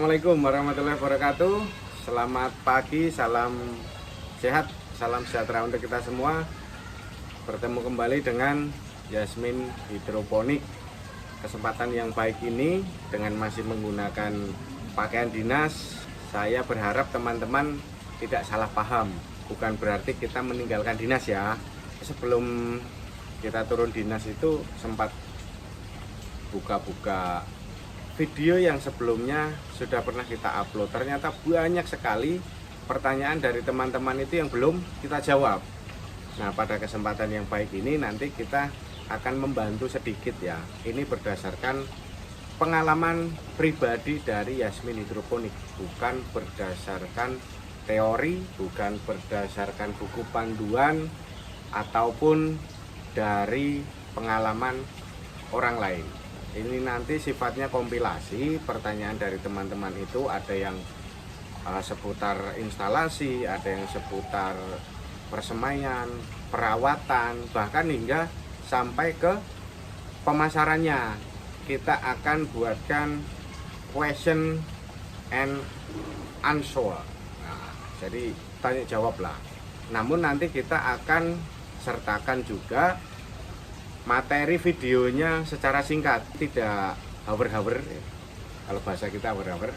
Assalamualaikum warahmatullahi wabarakatuh. Selamat pagi, salam sehat, salam sejahtera untuk kita semua. Bertemu kembali dengan Yasmin Hidroponik. Kesempatan yang baik ini dengan masih menggunakan pakaian dinas, saya berharap teman-teman tidak salah paham. Bukan berarti kita meninggalkan dinas ya. Sebelum kita turun dinas itu sempat buka-buka video yang sebelumnya sudah pernah kita upload. Ternyata banyak sekali pertanyaan dari teman-teman itu yang belum kita jawab. Nah, pada kesempatan yang baik ini nanti kita akan membantu sedikit ya. Ini berdasarkan pengalaman pribadi dari Yasmin Hidroponik, bukan berdasarkan teori, bukan berdasarkan buku panduan ataupun dari pengalaman orang lain. Ini nanti sifatnya kompilasi pertanyaan dari teman-teman itu, ada yang seputar instalasi, ada yang seputar persemaian, perawatan, bahkan hingga sampai ke pemasarannya. Kita akan buatkan question and answer. Nah, jadi tanya jawab lah. Namun nanti kita akan sertakan juga materi videonya secara singkat, tidak hover-hover, kalau bahasa kita hover-hover.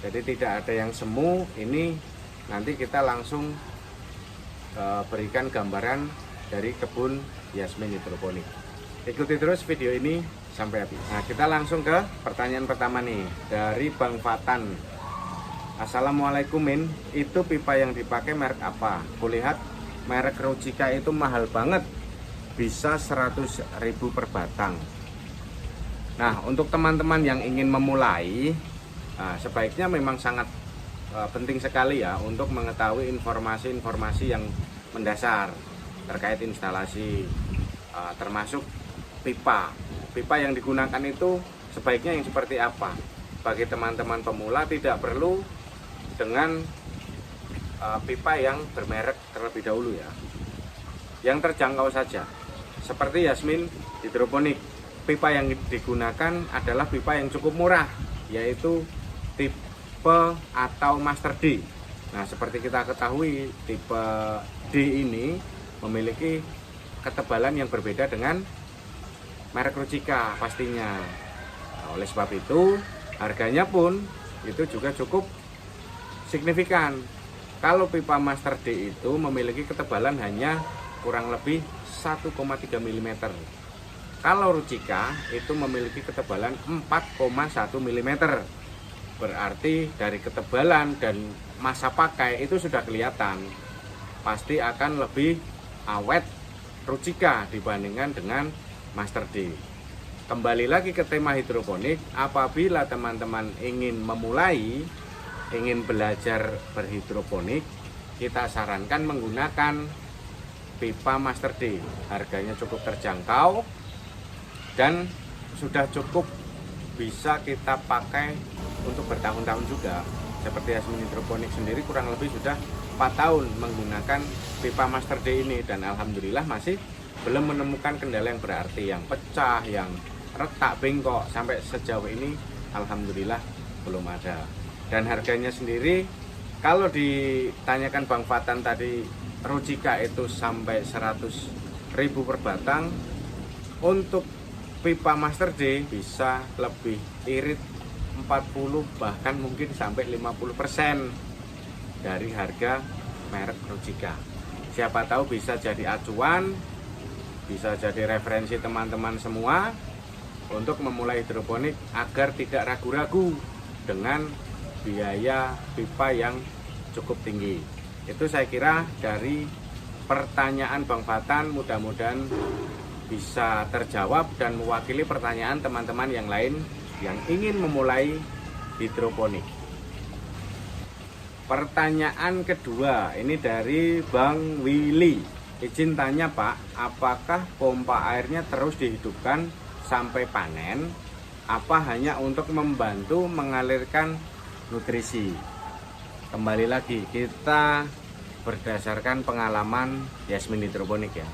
Jadi tidak ada yang semu. Ini nanti kita langsung berikan gambaran dari kebun Yasmin Hidroponik. Ikuti terus video ini sampai habis. Nah, kita langsung ke pertanyaan pertama nih dari Bang Fatan. Assalamualaikum Min, itu pipa yang dipakai merek apa? Kulihat merek Rujika itu mahal banget, bisa 100.000 per batang. Nah, untuk teman-teman yang ingin memulai, sebaiknya memang sangat penting sekali ya untuk mengetahui informasi-informasi yang mendasar terkait instalasi, termasuk pipa. Pipa yang digunakan itu sebaiknya yang seperti apa? Bagi teman-teman pemula tidak perlu dengan pipa yang bermerek terlebih dahulu ya. Yang terjangkau saja. Seperti Yasmin Hidroponik, pipa yang digunakan adalah pipa yang cukup murah, yaitu tipe atau Master D. Nah, seperti kita ketahui, tipe D ini memiliki ketebalan yang berbeda dengan merek Rujika pastinya. Nah, oleh sebab itu, harganya pun itu juga cukup signifikan. Kalau pipa Master D itu memiliki ketebalan hanya kurang lebih 1,3 mm. Kalau Rujika itu memiliki ketebalan 4,1 mm. Berarti dari ketebalan dan masa pakai itu sudah kelihatan. Pasti akan lebih awet Rujika dibandingkan dengan Master D. Kembali lagi ke tema hidroponik, apabila teman-teman ingin memulai, ingin belajar berhidroponik, kita sarankan menggunakan pipa Master D. Harganya cukup terjangkau dan sudah cukup bisa kita pakai untuk bertahun-tahun juga. Seperti Yasmin Hidroponik sendiri kurang lebih sudah 4 tahun menggunakan pipa Master D ini, dan alhamdulillah masih belum menemukan kendala yang berarti, yang pecah, yang retak, bengkok. Sampai sejauh ini alhamdulillah belum ada. Dan harganya sendiri, kalau ditanyakan Bang Fatan tadi, Rujika itu sampai 100.000 per batang. Untuk pipa Master D bisa lebih irit 40, bahkan mungkin sampai 50% dari harga merek Rujika. Siapa tahu bisa jadi acuan, bisa jadi referensi teman-teman semua untuk memulai hidroponik agar tidak ragu-ragu dengan biaya pipa yang cukup tinggi. Itu saya kira dari pertanyaan Bang Fatan, mudah-mudahan bisa terjawab dan mewakili pertanyaan teman-teman yang lain yang ingin memulai hidroponik. Pertanyaan kedua ini dari Bang Willy. Izin tanya Pak, apakah pompa airnya terus dihidupkan sampai panen? Apa hanya untuk membantu mengalirkan nutrisi? Kembali lagi, kita berdasarkan pengalaman Yasmin Hidroponik ya.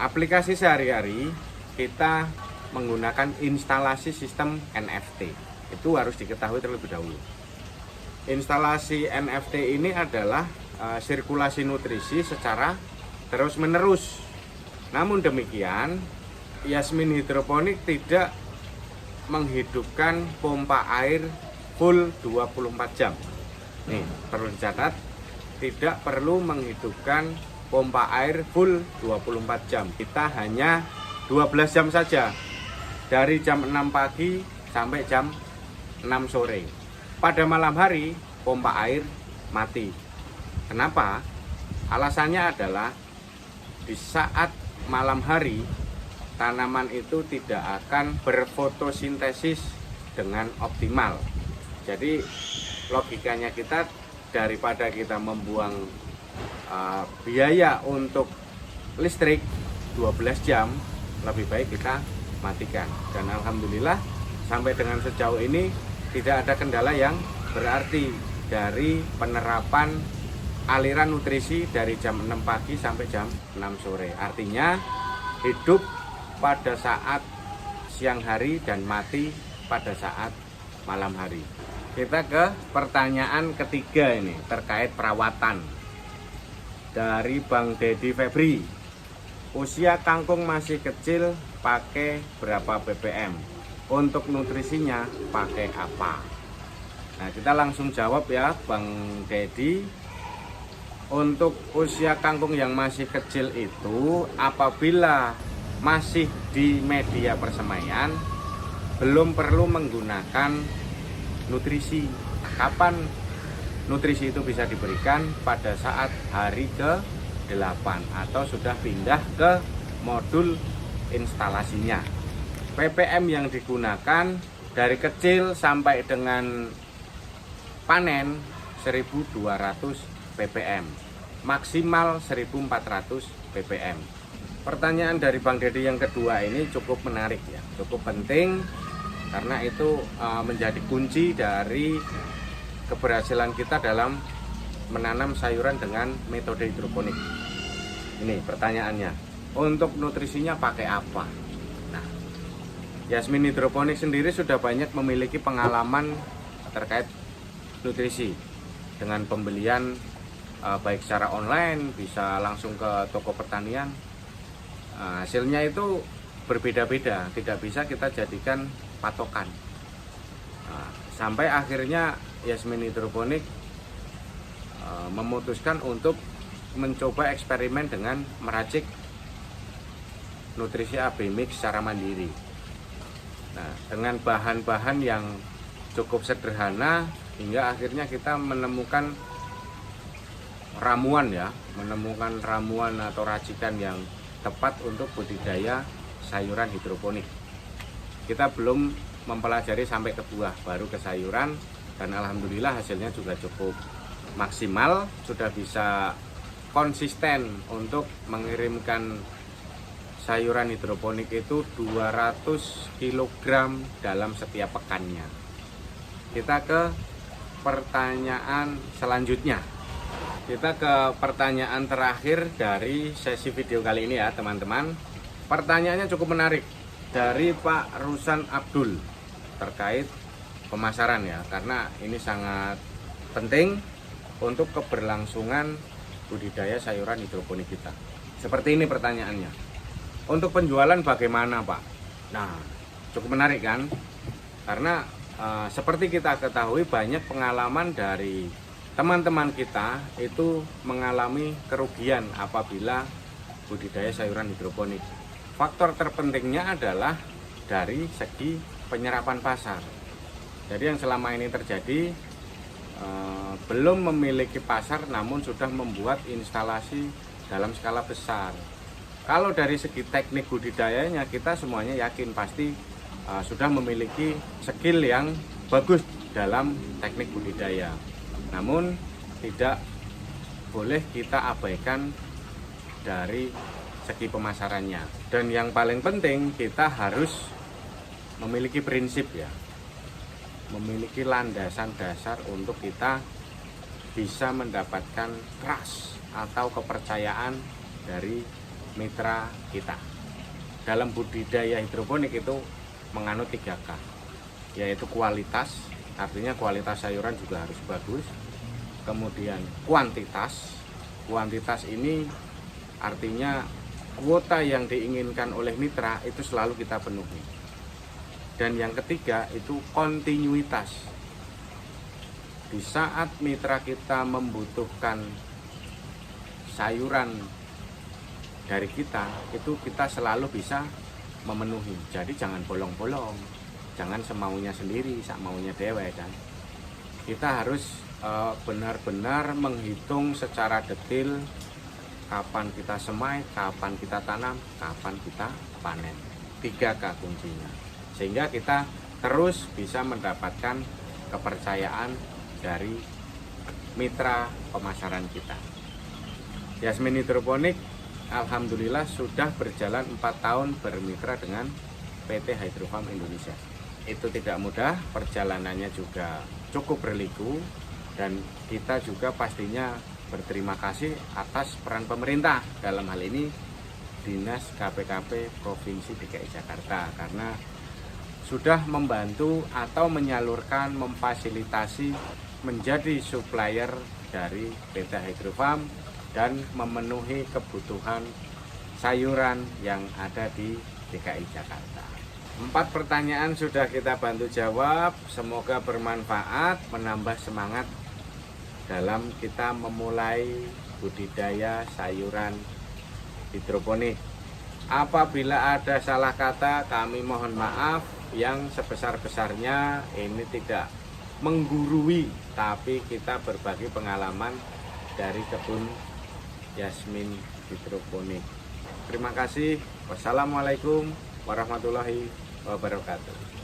Aplikasi sehari-hari kita menggunakan instalasi sistem NFT. Itu harus diketahui terlebih dahulu. Instalasi NFT ini adalah sirkulasi nutrisi secara terus-menerus. Namun demikian, Yasmin hidroponik tidak menghidupkan pompa air full 24 jam. Nih, perlu dicatat, tidak perlu menghidupkan pompa air full 24 jam. Kita hanya 12 jam saja. Dari jam 6 pagi sampai jam 6 sore. Pada malam hari, pompa air mati. Kenapa? Alasannya adalah di saat malam hari, tanaman itu tidak akan berfotosintesis dengan optimal. Jadi logikanya kita, daripada kita membuang biaya untuk listrik 12 jam, lebih baik kita matikan. Dan alhamdulillah sampai dengan sejauh ini tidak ada kendala yang berarti dari penerapan aliran nutrisi dari jam 6 pagi sampai jam 6 sore. Artinya hidup pada saat siang hari dan mati pada saat malam hari. Kita ke pertanyaan ketiga ini terkait perawatan dari Bang Dedi Febri. Usia kangkung masih kecil, pakai berapa ppm? Untuk nutrisinya pakai apa? Nah, kita langsung jawab ya Bang Dedi. Untuk usia kangkung yang masih kecil itu, apabila masih di media persemaian, belum perlu menggunakan nutrisi. Kapan nutrisi itu bisa diberikan? Pada saat hari ke-8 atau sudah pindah ke modul instalasinya. ppm yang digunakan dari kecil sampai dengan panen 1200 ppm, maksimal 1400 ppm. Pertanyaan dari Bang Dedi yang kedua ini cukup menarik ya, cukup penting karena itu menjadi kunci dari keberhasilan kita dalam menanam sayuran dengan metode hidroponik. Ini pertanyaannya, untuk nutrisinya pakai apa? Nah, Yasmin hidroponik sendiri sudah banyak memiliki pengalaman terkait nutrisi dengan pembelian baik secara online, bisa langsung ke toko pertanian. Hasilnya itu berbeda-beda, tidak bisa kita jadikan patokan. Sampai akhirnya Yasmin hidroponik memutuskan untuk mencoba eksperimen dengan meracik nutrisi AB mix secara mandiri. Nah, dengan bahan-bahan yang cukup sederhana hingga akhirnya kita menemukan ramuan atau racikan yang tepat untuk budidaya sayuran hidroponik. Kita belum mempelajari sampai ke buah, baru ke sayuran, dan alhamdulillah hasilnya juga cukup maksimal, sudah bisa konsisten untuk mengirimkan sayuran hidroponik itu 200 kg dalam setiap pekannya. Kita ke pertanyaan selanjutnya. Kita ke pertanyaan terakhir dari sesi video kali ini ya teman-teman. Pertanyaannya cukup menarik dari Pak Rusan Abdul terkait pemasaran ya, karena ini sangat penting untuk keberlangsungan budidaya sayuran hidroponik kita. Seperti ini pertanyaannya. Untuk penjualan bagaimana Pak? Nah, cukup menarik kan? Karena seperti kita ketahui banyak pengalaman dari teman-teman kita itu mengalami kerugian apabila budidaya sayuran hidroponik. Faktor terpentingnya adalah dari segi penyerapan pasar. Jadi yang selama ini terjadi belum memiliki pasar namun sudah membuat instalasi dalam skala besar. Kalau dari segi teknik budidayanya kita semuanya yakin pasti sudah memiliki skill yang bagus dalam teknik budidaya. Namun tidak boleh kita abaikan dari segi pemasarannya. Dan yang paling penting kita harus memiliki prinsip ya, memiliki landasan dasar untuk kita bisa mendapatkan trust atau kepercayaan dari mitra kita. Dalam budidaya hidroponik itu menganut 3K. yaitu kualitas, artinya kualitas sayuran juga harus bagus. Kemudian kuantitas ini artinya kuota yang diinginkan oleh mitra itu selalu kita penuhi. Dan yang ketiga itu kontinuitas. Di saat mitra kita membutuhkan sayuran dari kita, itu kita selalu bisa memenuhi. Jadi jangan bolong-bolong, jangan semaunya sendiri, sak maunya dewe kan. Kita harus benar-benar menghitung secara detail kapan kita semai, kapan kita tanam, kapan kita panen. 3K kuncinya. Sehingga kita terus bisa mendapatkan kepercayaan dari mitra pemasaran kita. Yasmin Hidroponik alhamdulillah sudah berjalan 4 tahun bermitra dengan PT Hydrofarm Indonesia. Itu tidak mudah, perjalanannya juga cukup berliku, dan kita juga pastinya berterima kasih atas peran pemerintah, dalam hal ini Dinas KPKP Provinsi DKI Jakarta, karena sudah membantu atau menyalurkan, memfasilitasi menjadi supplier dari PT Hydrofarm dan memenuhi kebutuhan sayuran yang ada di DKI Jakarta. 4 pertanyaan sudah kita bantu jawab, semoga bermanfaat, menambah semangat dalam kita memulai budidaya sayuran hidroponik. Apabila ada salah kata, kami mohon maaf yang sebesar-besarnya. Ini tidak menggurui, tapi kita berbagi pengalaman dari kebun Yasmin Hidroponik. Terima kasih. Wassalamualaikum warahmatullahi wabarakatuh.